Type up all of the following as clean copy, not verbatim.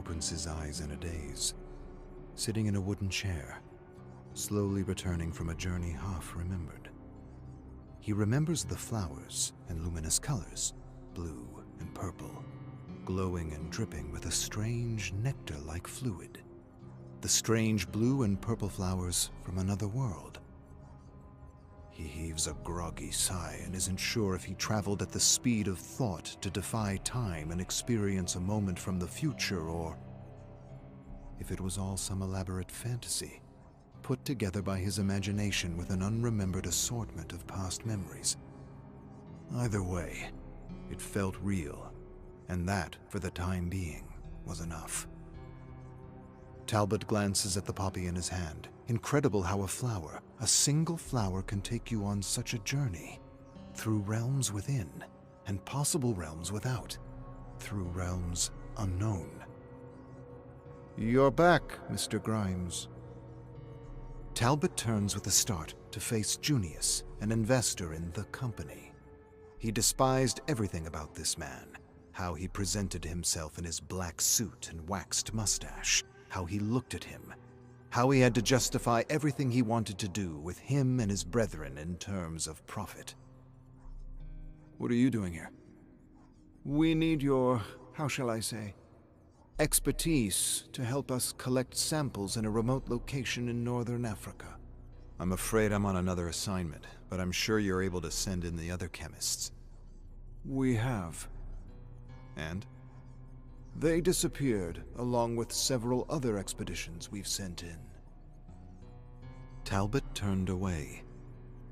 opens his eyes in a daze, sitting in a wooden chair, slowly returning from a journey half remembered. He remembers the flowers and luminous colors, blue and purple, glowing and dripping with a strange nectar-like fluid. The strange blue and purple flowers from another world. He heaves a groggy sigh and isn't sure if he traveled at the speed of thought to defy time and experience a moment from the future, or if it was all some elaborate fantasy put together by his imagination with an unremembered assortment of past memories. Either way, it felt real, and that, for the time being, was enough. Talbot glances at the poppy in his hand. Incredible how a single flower can take you on such a journey, through realms within, and possible realms without, through realms unknown. "You're back, Mr. Grimes." Talbot turns with a start to face Junius, an investor in the company. He despised everything about this man, how he presented himself in his black suit and waxed mustache, how he looked at him, how he had to justify everything he wanted to do with him and his brethren in terms of profit. "What are you doing here?" "We need your, how shall I say, expertise to help us collect samples in a remote location in northern Africa." "I'm afraid I'm on another assignment, but I'm sure you're able to send in the other chemists." "We have." "And?" "They disappeared, along with several other expeditions we've sent in." Talbot turned away,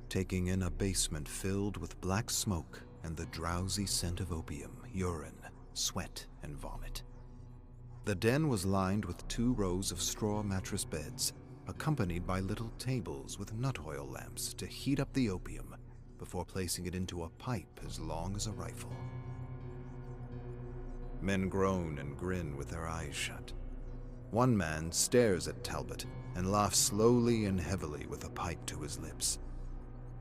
taking in a basement filled with black smoke and the drowsy scent of opium, urine, sweat, and vomit. The den was lined with 2 rows of straw mattress beds, accompanied by little tables with nut oil lamps to heat up the opium before placing it into a pipe as long as a rifle. Men groan and grin with their eyes shut. One man stares at Talbot and laughs slowly and heavily with a pipe to his lips.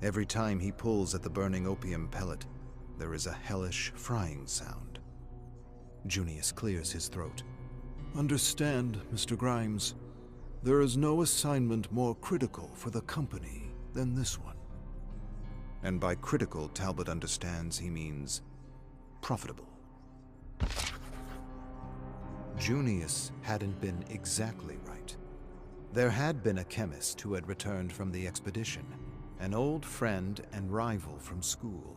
Every time he pulls at the burning opium pellet, there is a hellish frying sound. Junius clears his throat. "Understand, Mr. Grimes, there is no assignment more critical for the company than this one." And by critical, Talbot understands he means profitable. Junius hadn't been exactly right. There had been a chemist who had returned from the expedition, an old friend and rival from school,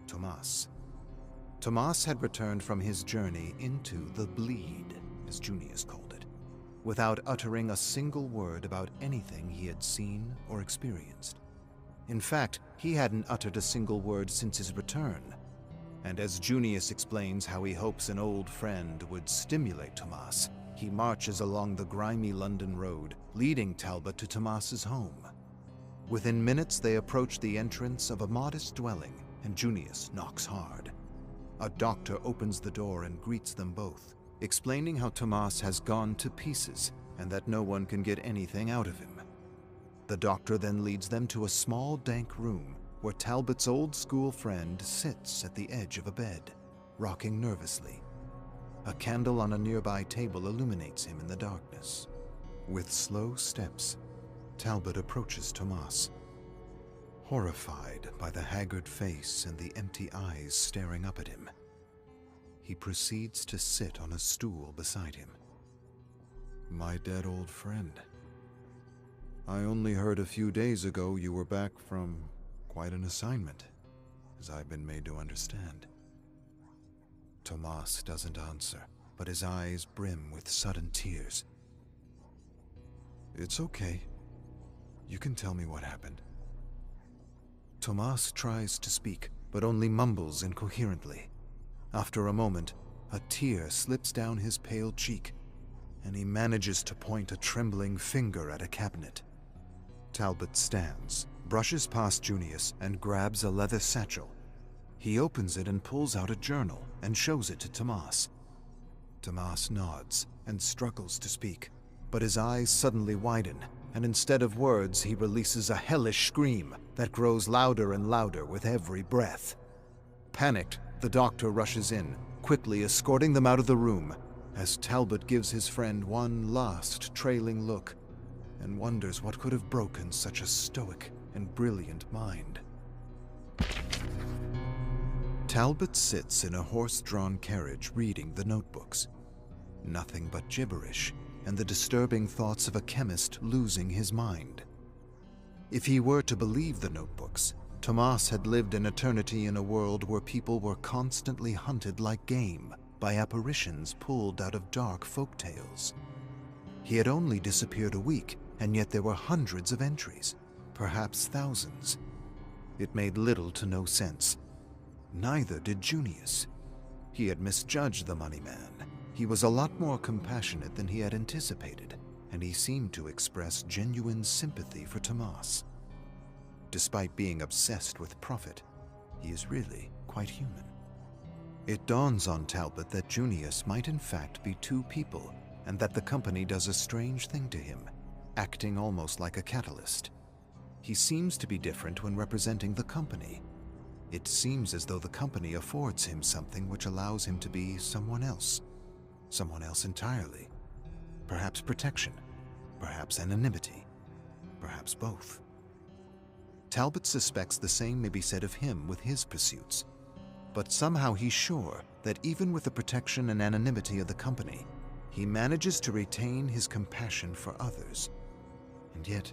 Tomas. Tomas had returned from his journey into the bleed, as Junius called it, without uttering a single word about anything he had seen or experienced. In fact, he hadn't uttered a single word since his return. And as Junius explains how he hopes an old friend would stimulate Tomas, he marches along the grimy London road, leading Talbot to Tomas's home. Within minutes, they approach the entrance of a modest dwelling, and Junius knocks hard. A doctor opens the door and greets them both, explaining how Tomas has gone to pieces and that no one can get anything out of him. The doctor then leads them to a small, dank room where Talbot's old school friend sits at the edge of a bed, rocking nervously. A candle on a nearby table illuminates him in the darkness. With slow steps, Talbot approaches Tomas. Horrified by the haggard face and the empty eyes staring up at him, he proceeds to sit on a stool beside him. "My dead old friend. I only heard a few days ago you were back from quite an assignment, as I've been made to understand." Tomas doesn't answer, but his eyes brim with sudden tears. "It's okay. You can tell me what happened." Tomas tries to speak, but only mumbles incoherently. After a moment, a tear slips down his pale cheek, and he manages to point a trembling finger at a cabinet. Talbot stands, brushes past Junius, and grabs a leather satchel. He opens it and pulls out a journal and shows it to Tomas. Tomas nods and struggles to speak, but his eyes suddenly widen, and instead of words, he releases a hellish scream that grows louder and louder with every breath. Panicked, the doctor rushes in, quickly escorting them out of the room, as Talbot gives his friend one last trailing look and wonders what could have broken such a stoic and brilliant mind. Talbot sits in a horse-drawn carriage reading the notebooks. Nothing but gibberish and the disturbing thoughts of a chemist losing his mind. If he were to believe the notebooks, Tomas had lived an eternity in a world where people were constantly hunted like game by apparitions pulled out of dark folk tales. He had only disappeared a week, and yet there were hundreds of entries, perhaps thousands. It made little to no sense. Neither did Junius. He had misjudged the money man. He was a lot more compassionate than he had anticipated, and he seemed to express genuine sympathy for Tomas. Despite being obsessed with profit, he is really quite human. It dawns on Talbot that Junius might in fact be two people, and that the company does a strange thing to him, acting almost like a catalyst. He seems to be different when representing the company. It seems as though the company affords him something which allows him to be someone else entirely. Perhaps protection, perhaps anonymity, perhaps both. Talbot suspects the same may be said of him with his pursuits, but somehow he's sure that even with the protection and anonymity of the company, he manages to retain his compassion for others. And yet,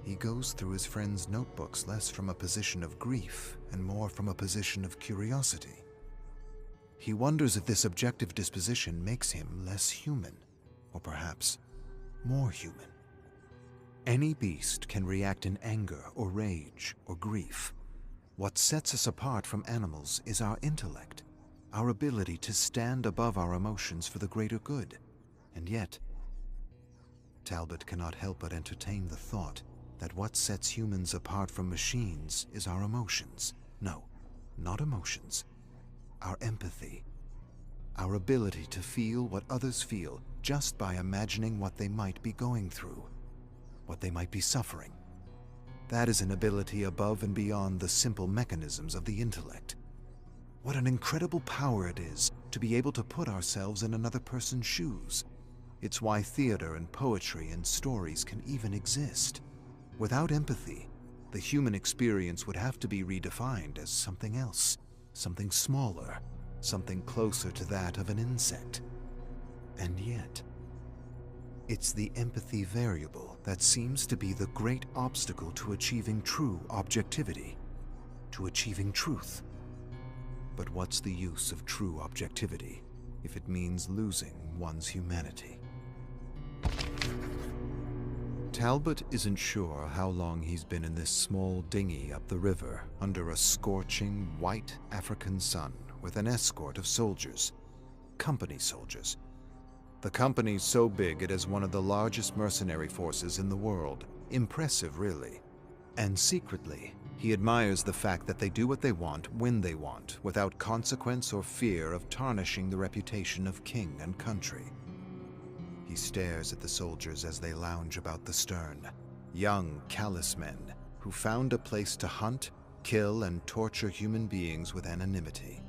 he goes through his friend's notebooks less from a position of grief and more from a position of curiosity. He wonders if this objective disposition makes him less human, or perhaps more human. Any beast can react in anger or rage or grief. What sets us apart from animals is our intellect, our ability to stand above our emotions for the greater good. And yet, Talbot cannot help but entertain the thought that what sets humans apart from machines is our emotions. No, not emotions. Our empathy. Our ability to feel what others feel just by imagining what they might be going through, what they might be suffering. That is an ability above and beyond the simple mechanisms of the intellect. What an incredible power it is to be able to put ourselves in another person's shoes. It's why theater and poetry and stories can even exist. Without empathy, the human experience would have to be redefined as something else, something smaller, something closer to that of an insect. And yet, it's the empathy variable that seems to be the great obstacle to achieving true objectivity, to achieving truth. But what's the use of true objectivity if it means losing one's humanity? Talbot isn't sure how long he's been in this small dinghy up the river under a scorching white African sun with an escort of soldiers, company soldiers. The company's so big it is one of the largest mercenary forces in the world. Impressive, really. And secretly, he admires the fact that they do what they want when they want, without consequence or fear of tarnishing the reputation of king and country. He stares at the soldiers as they lounge about the stern, young, callous men who found a place to hunt, kill, and torture human beings with anonymity.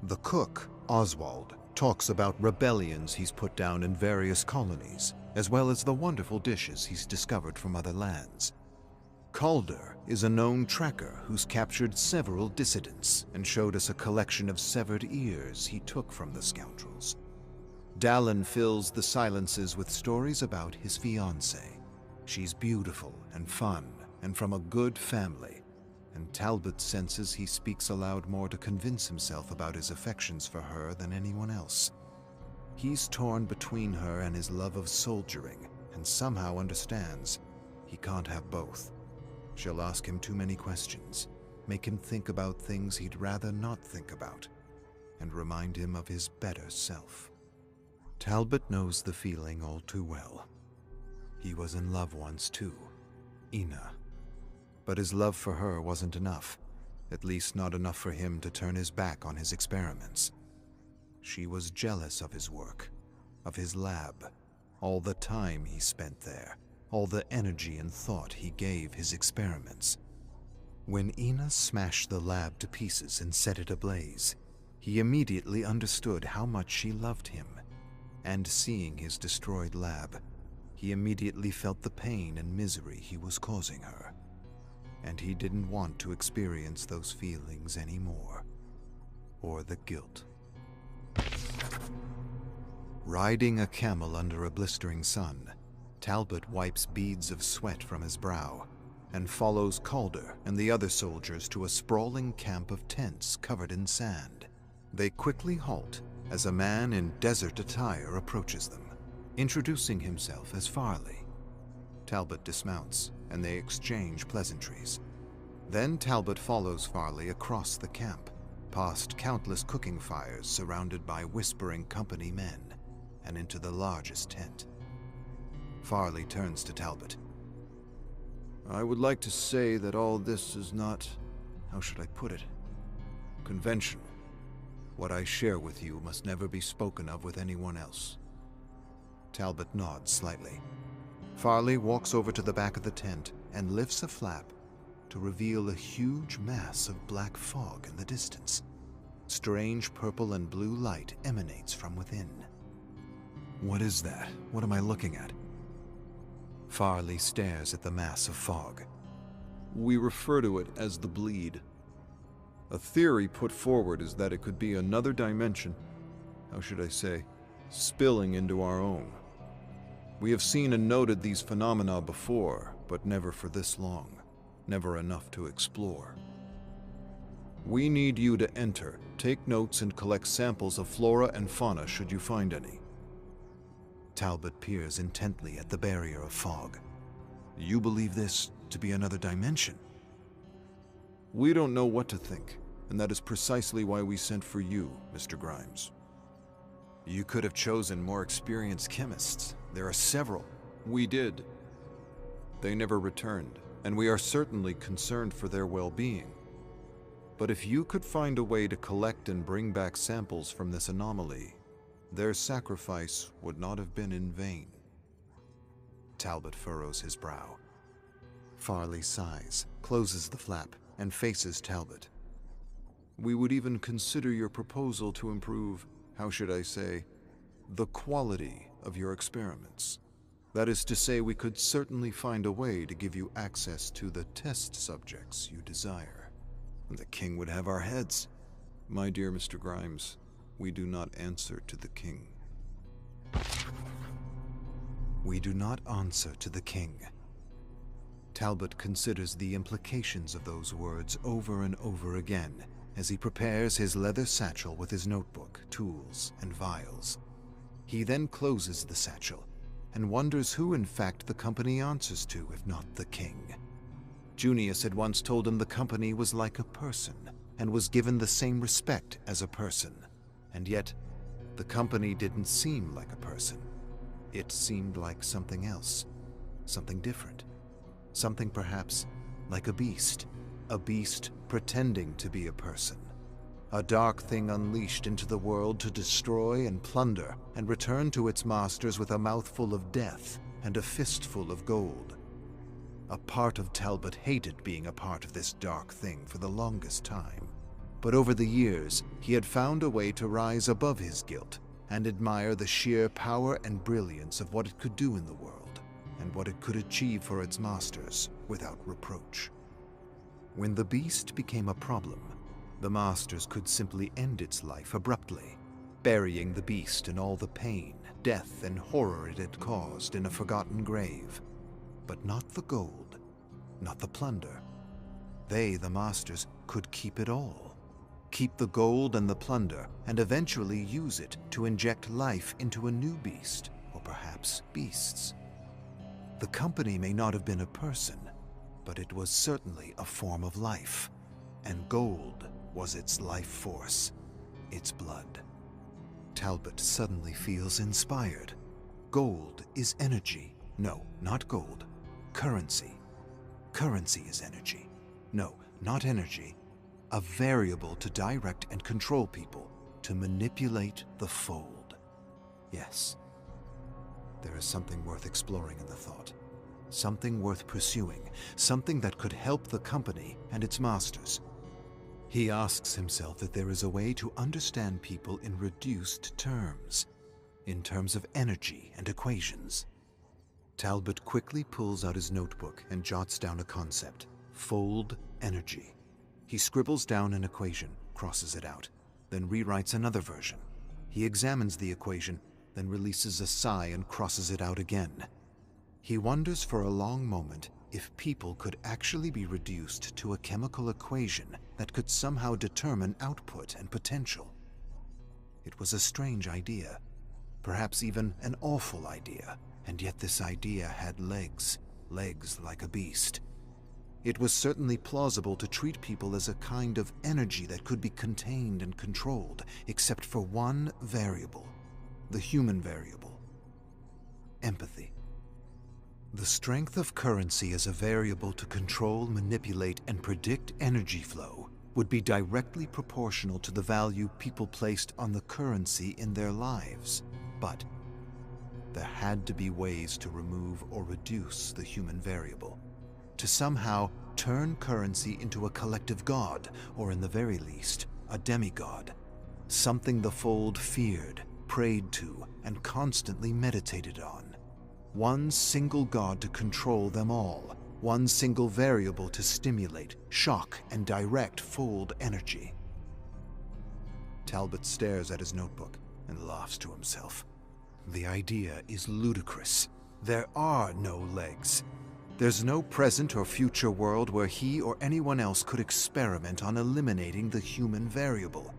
The cook, Oswald, talks about rebellions he's put down in various colonies, as well as the wonderful dishes he's discovered from other lands. Calder is a known tracker who's captured several dissidents and showed us a collection of severed ears he took from the scoundrels. Dallin fills the silences with stories about his fiancée. She's beautiful and fun and from a good family, and Talbot senses he speaks aloud more to convince himself about his affections for her than anyone else. He's torn between her and his love of soldiering, and somehow understands he can't have both. She'll ask him too many questions, make him think about things he'd rather not think about, and remind him of his better self. Talbot knows the feeling all too well. He was in love once too, Ina. But his love for her wasn't enough, at least not enough for him to turn his back on his experiments. She was jealous of his work, of his lab, all the time he spent there, all the energy and thought he gave his experiments. When Ina smashed the lab to pieces and set it ablaze, he immediately understood how much she loved him. and seeing his destroyed lab, he immediately felt the pain and misery he was causing her. And he didn't want to experience those feelings anymore, or the guilt. Riding a camel under a blistering sun, Talbot wipes beads of sweat from his brow and follows Calder and the other soldiers to a sprawling camp of tents covered in sand. They quickly halt as a man in desert attire approaches them, introducing himself as Farley. Talbot dismounts, and they exchange pleasantries. Then Talbot follows Farley across the camp, past countless cooking fires surrounded by whispering company men, and into the largest tent. Farley turns to Talbot. I would like to say that all this is not, how should I put it, conventional. What I share with you must never be spoken of with anyone else. Talbot nods slightly. Farley walks over to the back of the tent and lifts a flap to reveal a huge mass of black fog in the distance. Strange purple and blue light emanates from within. What is that? What am I looking at? Farley stares at the mass of fog. We refer to it as the bleed. A theory put forward is that it could be another dimension, how should I say, spilling into our own. We have seen and noted these phenomena before, but never for this long, never enough to explore. We need you to enter, take notes, and collect samples of flora and fauna should you find any. Talbot peers intently at the barrier of fog. You believe this to be another dimension? We don't know what to think, and that is precisely why we sent for you, Mr. Grimes. You could have chosen more experienced chemists. There are several. We did. They never returned, and we are certainly concerned for their well-being. But if you could find a way to collect and bring back samples from this anomaly, their sacrifice would not have been in vain. Talbot furrows his brow. Farley sighs, closes the flap, and faces Talbot. We would even consider your proposal to improve, how should I say, the quality of your experiments. That is to say, we could certainly find a way to give you access to the test subjects you desire. The king would have our heads. My dear Mr. Grimes, we do not answer to the king. We do not answer to the king. Talbot considers the implications of those words over and over again as he prepares his leather satchel with his notebook, tools, and vials. He then closes the satchel and wonders who in fact the company answers to if not the king. Junius had once told him the company was like a person and was given the same respect as a person. And yet, the company didn't seem like a person. It seemed like something else, something different, something perhaps like a beast pretending to be a person, a dark thing unleashed into the world to destroy and plunder and return to its masters with a mouthful of death and a fistful of gold. A part of Talbot hated being a part of this dark thing for the longest time. But over the years, he had found a way to rise above his guilt and admire the sheer power and brilliance of what it could do in the world and what it could achieve for its masters without reproach. When the beast became a problem, the masters could simply end its life abruptly, burying the beast in all the pain, death, and horror it had caused in a forgotten grave. But not the gold, not the plunder. They, the masters, could keep it all. Keep the gold and the plunder, and eventually use it to inject life into a new beast, or perhaps beasts. The company may not have been a person, but it was certainly a form of life, and gold was its life force, its blood. Talbot suddenly feels inspired. Gold is energy. No, not gold. Currency. Currency is energy. No, not energy. A variable to direct and control people, to manipulate the fold. Yes, there is something worth exploring in the thought, something worth pursuing, something that could help the company and its masters. He asks himself if there is a way to understand people in reduced terms, in terms of energy and equations. Talbot quickly pulls out his notebook and jots down a concept: fold energy. He scribbles down an equation, crosses it out, then rewrites another version. He examines the equation, then releases a sigh and crosses it out again. He wonders for a long moment if people could actually be reduced to a chemical equation that could somehow determine output and potential. It was a strange idea, perhaps even an awful idea, and yet this idea had legs like a beast. It was certainly plausible to treat people as a kind of energy that could be contained and controlled, except for one variable, the human variable: empathy. The strength of currency as a variable to control, manipulate, and predict energy flow would be directly proportional to the value people placed on the currency in their lives. But there had to be ways to remove or reduce the human variable, to somehow turn currency into a collective god, or in the very least, a demigod, something the Fold feared, prayed to, and constantly meditated on. One single god to control them all, one single variable to stimulate, shock, and direct Fold energy. Talbot stares at his notebook and laughs to himself. The idea is ludicrous. There are no legs. There's no present or future world where he or anyone else could experiment on eliminating the human variable.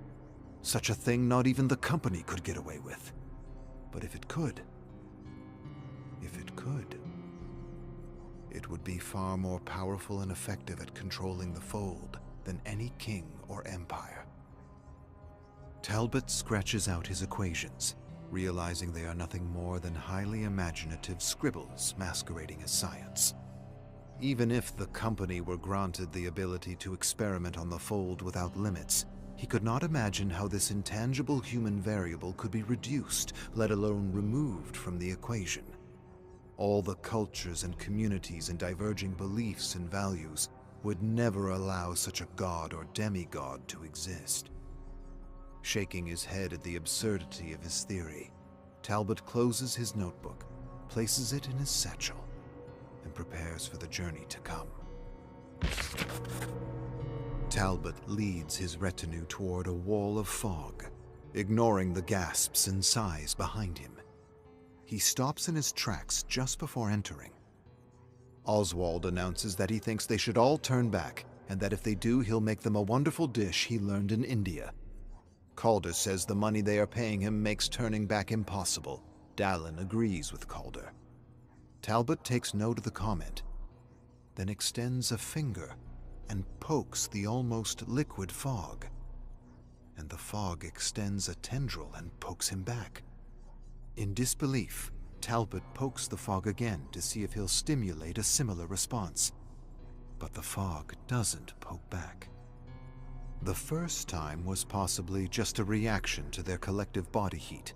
Such a thing not even the company could get away with. But if it could, it would be far more powerful and effective at controlling the Fold than any king or empire. Talbot scratches out his equations, realizing they are nothing more than highly imaginative scribbles masquerading as science. Even if the company were granted the ability to experiment on the Fold without limits, he could not imagine how this intangible human variable could be reduced, let alone removed from the equation. All the cultures and communities and diverging beliefs and values would never allow such a god or demigod to exist. Shaking his head at the absurdity of his theory, Talbot closes his notebook, places it in his satchel, and prepares for the journey to come. Talbot leads his retinue toward a wall of fog, ignoring the gasps and sighs behind him. He stops in his tracks just before entering. Oswald announces that he thinks they should all turn back, and that if they do, he'll make them a wonderful dish he learned in India. Calder says the money they are paying him makes turning back impossible. Dallin agrees with Calder. Talbot takes note of the comment, then extends a finger and pokes the almost liquid fog. And the fog extends a tendril and pokes him back. In disbelief, Talbot pokes the fog again to see if he'll stimulate a similar response. But the fog doesn't poke back. The first time was possibly just a reaction to their collective body heat.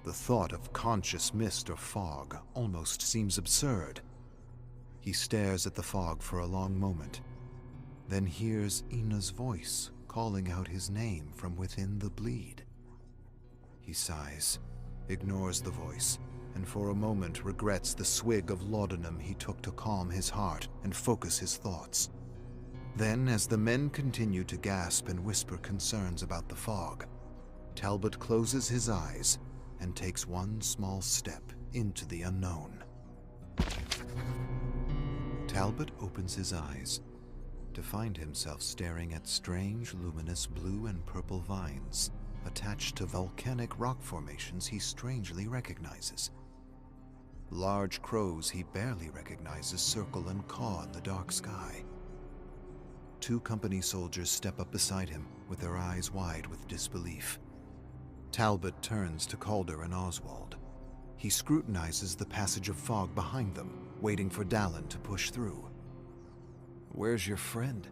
The thought of conscious mist or fog almost seems absurd. He stares at the fog for a long moment, then hears Ina's voice calling out his name from within the bleed. He sighs, ignores the voice, and for a moment regrets the swig of laudanum he took to calm his heart and focus his thoughts. Then, as the men continue to gasp and whisper concerns about the fog, Talbot closes his eyes and takes one small step into the unknown. Talbot opens his eyes to find himself staring at strange, luminous blue and purple vines attached to volcanic rock formations he strangely recognizes. Large crows he barely recognizes circle and caw in the dark sky. Two company soldiers step up beside him with their eyes wide with disbelief. Talbot turns to Calder and Oswald. He scrutinizes the passage of fog behind them, waiting for Dallin to push through. "Where's your friend?"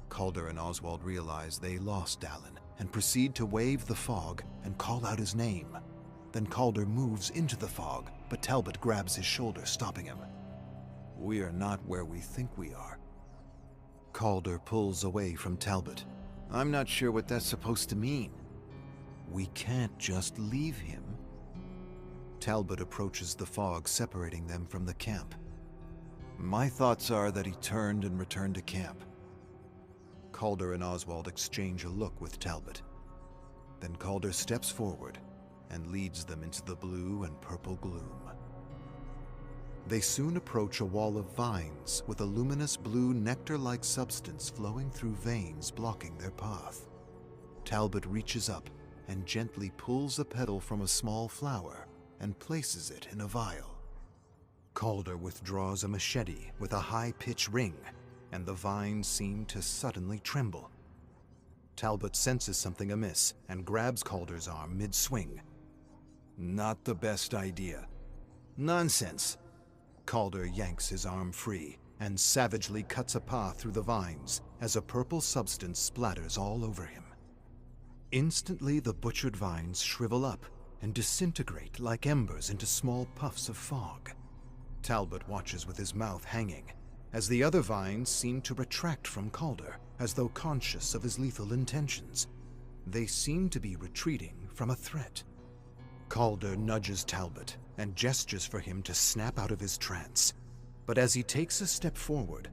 Calder and Oswald realize they lost Dallin and proceed to wave the fog and call out his name. Then Calder moves into the fog, but Talbot grabs his shoulder, stopping him. "We are not where we think we are." Calder pulls away from Talbot. "I'm not sure what that's supposed to mean." We can't just leave him. Talbot approaches the fog separating them from the camp. My thoughts are that he turned and returned to camp. Calder and Oswald exchange a look with Talbot. Then Calder steps forward and leads them into the blue and purple gloom. They soon approach a wall of vines with a luminous blue nectar-like substance flowing through veins blocking their path. Talbot reaches up and gently pulls a petal from a small flower and places it in a vial. Calder withdraws a machete with a high-pitched ring, and the vines seem to suddenly tremble. Talbot senses something amiss and grabs Calder's arm mid-swing. Not the best idea. Nonsense! Calder yanks his arm free and savagely cuts a path through the vines as a purple substance splatters all over him. Instantly, the butchered vines shrivel up and disintegrate like embers into small puffs of fog. Talbot watches with his mouth hanging, as the other vines seem to retract from Calder, as though conscious of his lethal intentions. They seem to be retreating from a threat. Calder nudges Talbot and gestures for him to snap out of his trance. But as he takes a step forward,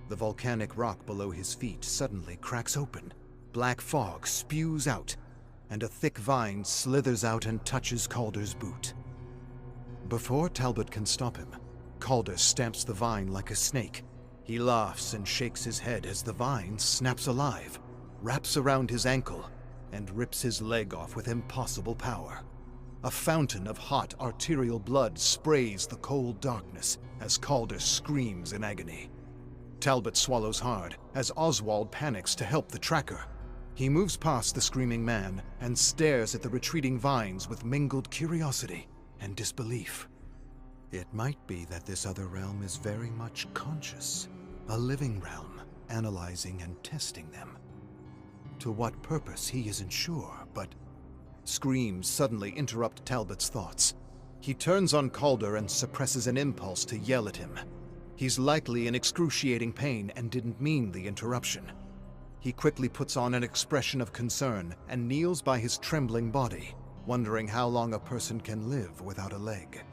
the volcanic rock below his feet suddenly cracks open. Black fog spews out, and a thick vine slithers out and touches Calder's boot. Before Talbot can stop him, Calder stamps the vine like a snake. He laughs and shakes his head as the vine snaps alive, wraps around his ankle, and rips his leg off with impossible power. A fountain of hot arterial blood sprays the cold darkness as Calder screams in agony. Talbot swallows hard as Oswald panics to help the tracker. He moves past the screaming man and stares at the retreating vines with mingled curiosity and disbelief. It might be that this other realm is very much conscious, a living realm, analyzing and testing them. To what purpose, he isn't sure, but screams suddenly interrupt Talbot's thoughts. He turns on Calder and suppresses an impulse to yell at him. He's likely in excruciating pain and didn't mean the interruption. He quickly puts on an expression of concern and kneels by his trembling body, wondering how long a person can live without a leg.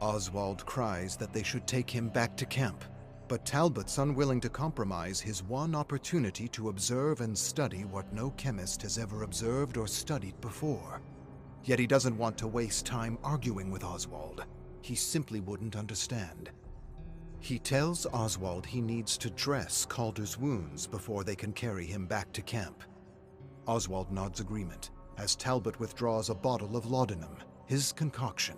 Oswald cries that they should take him back to camp, but Talbot's unwilling to compromise his one opportunity to observe and study what no chemist has ever observed or studied before. Yet he doesn't want to waste time arguing with Oswald. He simply wouldn't understand. He tells Oswald he needs to dress Calder's wounds before they can carry him back to camp. Oswald nods agreement as Talbot withdraws a bottle of laudanum, his concoction,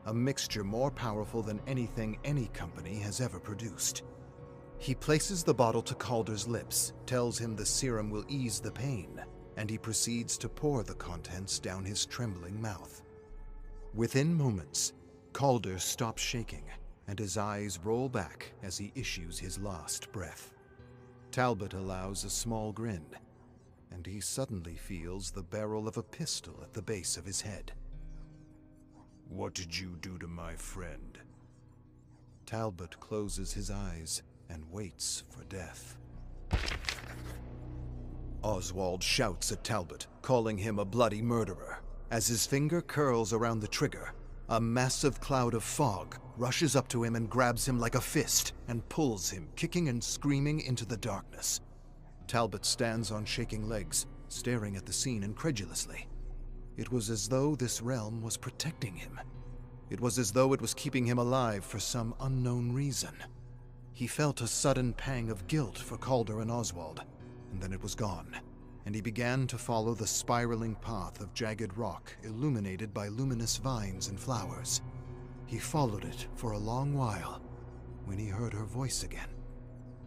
a mixture more powerful than anything any company has ever produced. He places the bottle to Calder's lips, tells him the serum will ease the pain, and he proceeds to pour the contents down his trembling mouth. Within moments, Calder stops shaking, and his eyes roll back as he issues his last breath. Talbot allows a small grin, and he suddenly feels the barrel of a pistol at the base of his head. What did you do to my friend? Talbot closes his eyes and waits for death. Oswald shouts at Talbot, calling him a bloody murderer. As his finger curls around the trigger, a massive cloud of fog rushes up to him and grabs him like a fist and pulls him, kicking and screaming, into the darkness. Talbot stands on shaking legs, staring at the scene incredulously. It was as though this realm was protecting him. It was as though it was keeping him alive for some unknown reason. He felt a sudden pang of guilt for Calder and Oswald, and then it was gone, and he began to follow the spiraling path of jagged rock illuminated by luminous vines and flowers. He followed it for a long while when he heard her voice again.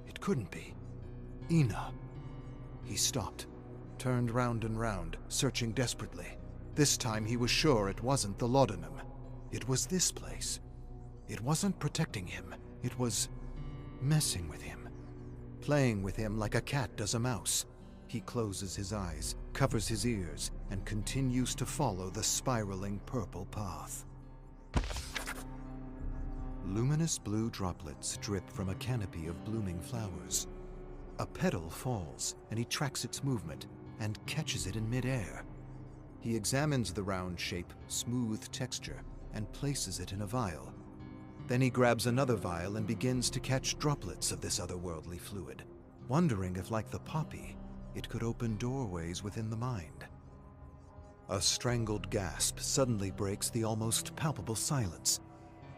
It couldn't be. Ina. He stopped, turned round and round, searching desperately. This time he was sure it wasn't the laudanum. It was this place. It wasn't protecting him. It was messing with him, playing with him like a cat does a mouse. He closes his eyes, covers his ears, and continues to follow the spiraling purple path. Luminous blue droplets drip from a canopy of blooming flowers. A petal falls, and he tracks its movement and catches it in midair. He examines the round shape, smooth texture, and places it in a vial. Then he grabs another vial and begins to catch droplets of this otherworldly fluid, wondering if, like the poppy, it could open doorways within the mind. A strangled gasp suddenly breaks the almost palpable silence.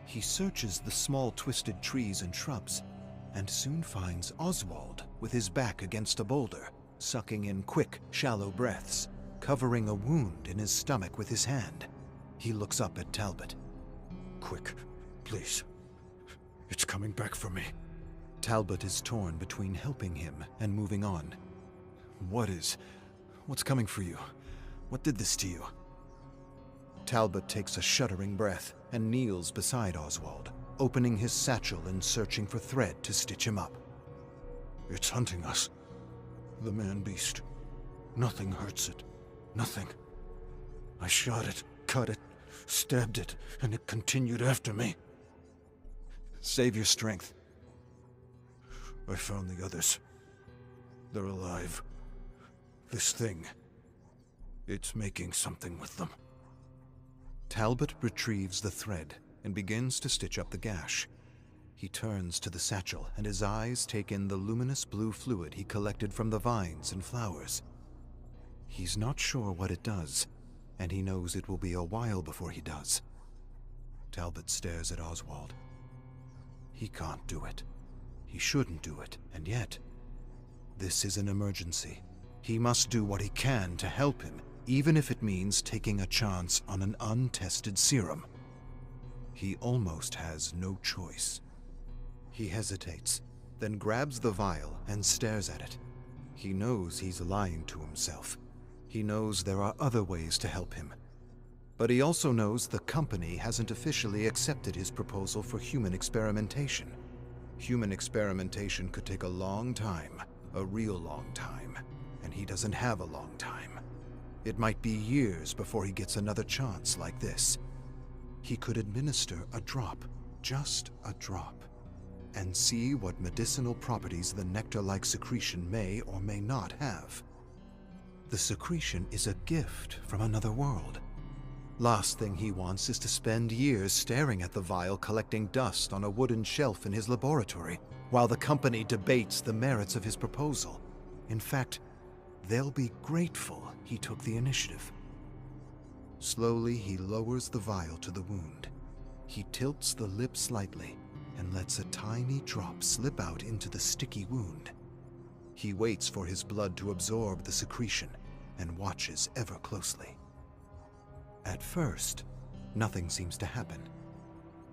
He searches the small twisted trees and shrubs, and soon finds Oswald with his back against a boulder, sucking in quick, shallow breaths, covering a wound in his stomach with his hand. He looks up at Talbot. Quick, please. It's coming back for me. Talbot is torn between helping him and moving on. What's coming for you? What did this to you? Talbot takes a shuddering breath and kneels beside Oswald, opening his satchel and searching for thread to stitch him up. It's hunting us. The man-beast. Nothing hurts it. Nothing. I shot it, cut it, stabbed it, and it continued after me. Save your strength. I found the others. They're alive. This thing. It's making something with them. Talbot retrieves the thread and begins to stitch up the gash. He turns to the satchel, and his eyes take in the luminous blue fluid he collected from the vines and flowers. He's not sure what it does, and he knows it will be a while before he does. Talbot stares at Oswald. He can't do it. He shouldn't do it, and yet, this is an emergency. He must do what he can to help him, even if it means taking a chance on an untested serum. He almost has no choice. He hesitates, then grabs the vial and stares at it. He knows he's lying to himself. He knows there are other ways to help him. But he also knows the company hasn't officially accepted his proposal for human experimentation. Human experimentation could take a long time, a real long time, and he doesn't have a long time. It might be years before he gets another chance like this. He could administer a drop, just a drop, and see what medicinal properties the nectar-like secretion may or may not have. The secretion is a gift from another world. Last thing he wants is to spend years staring at the vial collecting dust on a wooden shelf in his laboratory, while the company debates the merits of his proposal. In fact, they'll be grateful he took the initiative. Slowly, he lowers the vial to the wound. He tilts the lip slightly and lets a tiny drop slip out into the sticky wound. He waits for his blood to absorb the secretion and watches ever closely. At first, nothing seems to happen.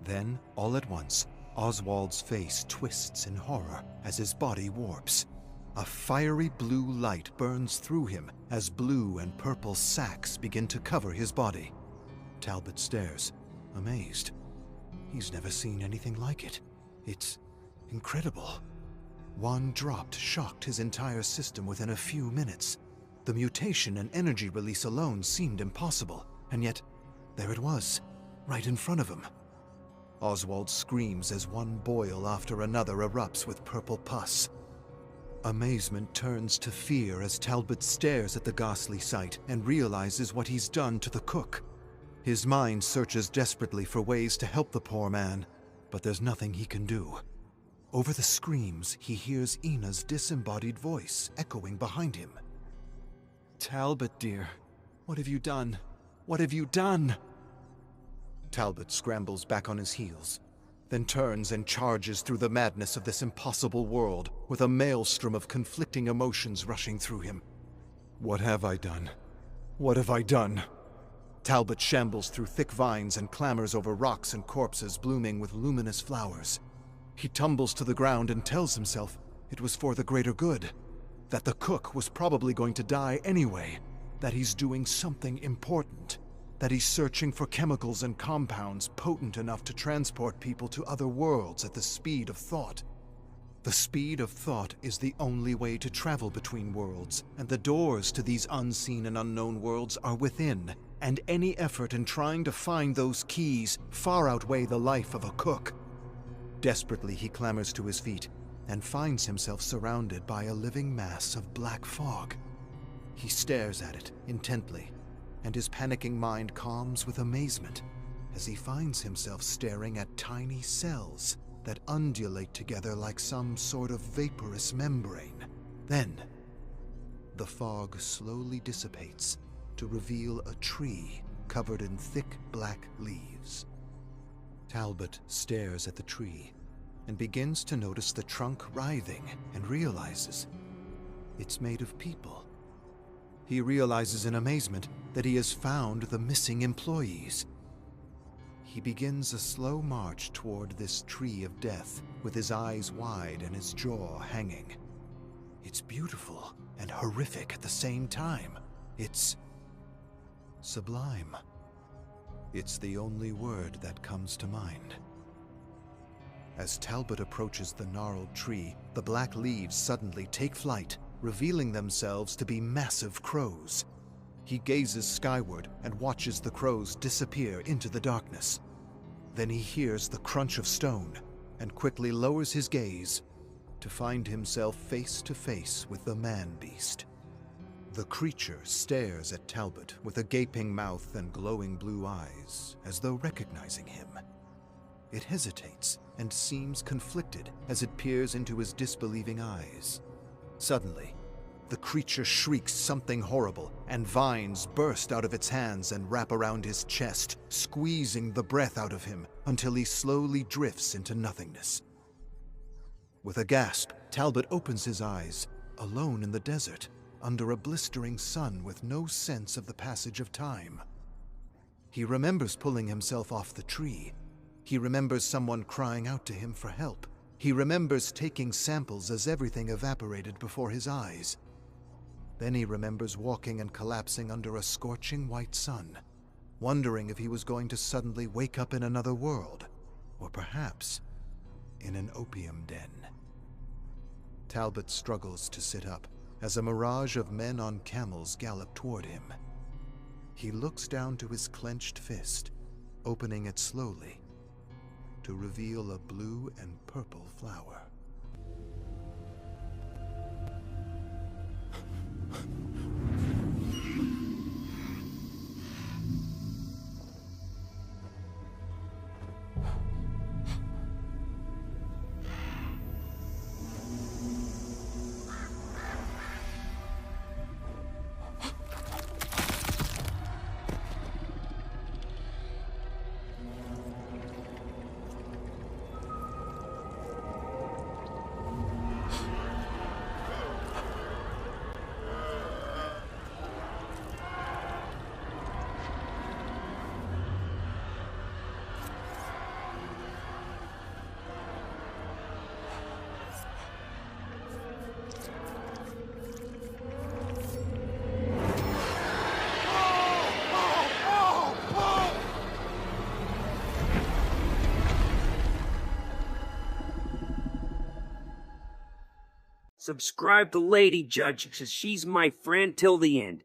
Then, all at once, Oswald's face twists in horror as his body warps. A fiery blue light burns through him as blue and purple sacs begin to cover his body. Talbot stares, amazed. He's never seen anything like it. It's incredible. One drop shocked his entire system within a few minutes. The mutation and energy release alone seemed impossible, and yet there it was, right in front of him. Oswald screams as one boil after another erupts with purple pus. Amazement turns to fear as Talbot stares at the ghastly sight and realizes what he's done to the cook. His mind searches desperately for ways to help the poor man, but there's nothing he can do. Over the screams, he hears Ina's disembodied voice echoing behind him. "Talbot, dear, what have you done? What have you done?" Talbot scrambles back on his heels, then turns and charges through the madness of this impossible world with a maelstrom of conflicting emotions rushing through him. What have I done? What have I done? Talbot shambles through thick vines and clambers over rocks and corpses blooming with luminous flowers. He tumbles to the ground and tells himself it was for the greater good, that the cook was probably going to die anyway, that he's doing something important, that he's searching for chemicals and compounds potent enough to transport people to other worlds at the speed of thought. The speed of thought is the only way to travel between worlds, and the doors to these unseen and unknown worlds are within, and any effort in trying to find those keys far outweigh the life of a cook. Desperately, he clambers to his feet and finds himself surrounded by a living mass of black fog. He stares at it intently, and his panicking mind calms with amazement as he finds himself staring at tiny cells that undulate together like some sort of vaporous membrane. Then, the fog slowly dissipates to reveal a tree covered in thick black leaves. Talbot stares at the tree and begins to notice the trunk writhing and realizes it's made of people. He realizes in amazement that he has found the missing employees. He begins a slow march toward this tree of death with his eyes wide and his jaw hanging. It's beautiful and horrific at the same time. It's sublime. It's the only word that comes to mind. As Talbot approaches the gnarled tree, the black leaves suddenly take flight, revealing themselves to be massive crows. He gazes skyward and watches the crows disappear into the darkness. Then he hears the crunch of stone and quickly lowers his gaze to find himself face to face with the man-beast. The creature stares at Talbot with a gaping mouth and glowing blue eyes, as though recognizing him. It hesitates and seems conflicted as it peers into his disbelieving eyes. Suddenly, the creature shrieks something horrible, and vines burst out of its hands and wrap around his chest, squeezing the breath out of him until he slowly drifts into nothingness. With a gasp, Talbot opens his eyes, alone in the desert, under a blistering sun with no sense of the passage of time. He remembers pulling himself off the tree. He remembers someone crying out to him for help. He remembers taking samples as everything evaporated before his eyes. Then he remembers walking and collapsing under a scorching white sun, wondering if he was going to suddenly wake up in another world, or perhaps in an opium den. Talbot struggles to sit up as a mirage of men on camels gallop toward him. He looks down to his clenched fist, opening it slowly to reveal a blue and purple flower. Subscribe to Lady Judge, cause she's my friend till the end.